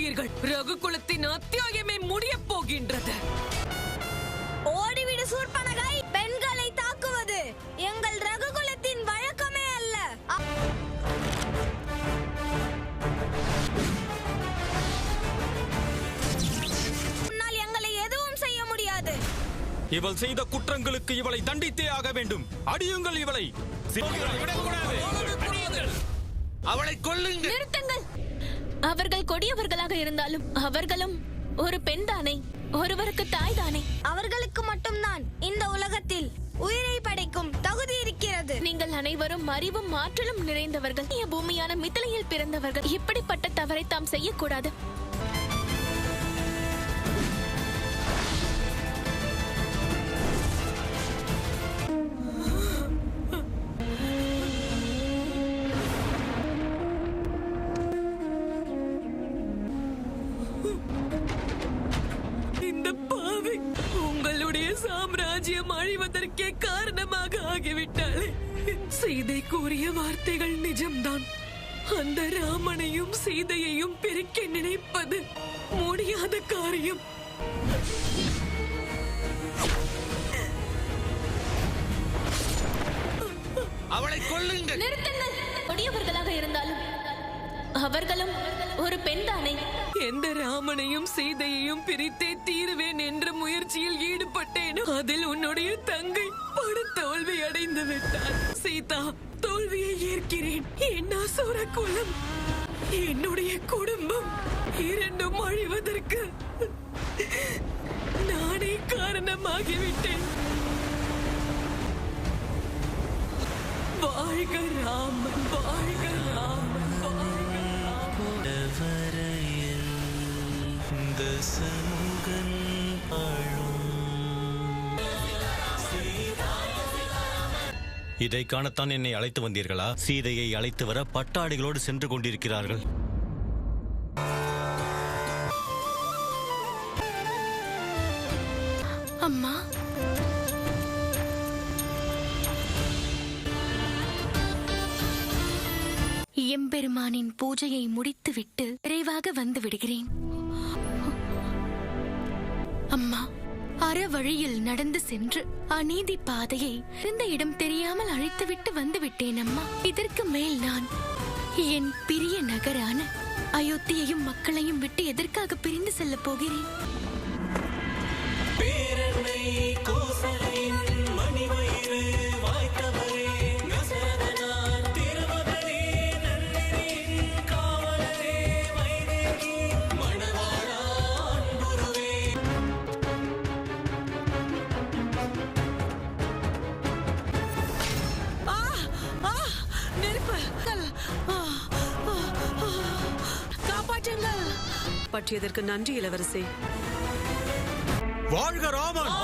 போகிறீர்கள். ரகுகுலத்தின் அத்தியாயமே முடிய போகின்றது. ஓடிவிடு சூர்பனகை. பெண்களை தாக்குவது எங்கள் ரகுகுலத்தின் வழக்கமே அல்ல. உன்னால் எங்களை எதுவும் செய்ய முடியாது. இவள் செய்த குற்றங்களுக்கு இவளை தண்டித்தே ஆக வேண்டும். அடியுங்கள் இவளை. அவளை கொல்லுங்கள். நிறுத்துங்கள். அவர்கள் கொடியவர்களாக இருந்தாலும் அவர்களும் ஒரு பெண் தானே, ஒருவருக்கு தாய் தானே. அவர்களுக்கு மட்டும்தான் இந்த உலகத்தில் உயிரை படைக்கும் தகுதி இருக்கிறது. நீங்கள் அனைவரும் அறிவும் ஆற்றலும் நிறைந்தவர்கள். பூமியான மிதிலையில் பிறந்தவர்கள். இப்படிப்பட்ட தவறை தாம் செய்யக்கூடாது. சாம்ராஜ்யம் அழிவதற்கே காரணமாக ஆகிவிட்டாளே. சீதை கூறிய வார்த்தைகள் நிஜம்தான். அந்த ராமனையும் சீதையையும் பிரிக்க நினைப்பது முடியாத காரியம். அவளை கொல்லுங்கள். நிறுத்துங்கள். கொடியவர்களாக இருந்தாலும் அவர்களும் ஒரு பெண் தானே. எந்த ராமனையும் சீதையையும் பிரித்தே தீருவேன் என்ற முயற்சியில் ஈடுபட்டேன். அதில் உன்னுடைய தங்கை படுதோல்வி அடைந்து விட்டார். சீதா, தோல்வியை ஏற்கிறேன். என் அசுர குலம், என்னுடைய குடும்பம் இரண்டும் அழிவதற்கு நானே காரணமாகிவிட்டேன். வாழ்க ராமன், வாழ்க ராமன். இதை காணத்தான் என்னை அழைத்து வந்தீர்களா? சீதையை அழைத்து வர பட்டாடிகளோடு சென்று கொண்டிருக்கிறார்கள். அம்மா, எம்பெருமானின் பூஜையை முடித்துவிட்டு விரைவாக வந்து விடுகிறேன். அம்மா, அற வழியில் நடந்து சென்று அநீதி பாதையை இந்த இடம் தெரியாமல் அழைத்துவிட்டு வந்து விட்டேன் அம்மா. இதற்கு மேல் நான் என் பிரிய நகரான அயோத்தியையும் மக்களையும் விட்டு எதற்காக பிரிந்து செல்ல போகிறேன்? பற்றியதற்கு நன்றி இளவரசே. வாழ்க ராமன்.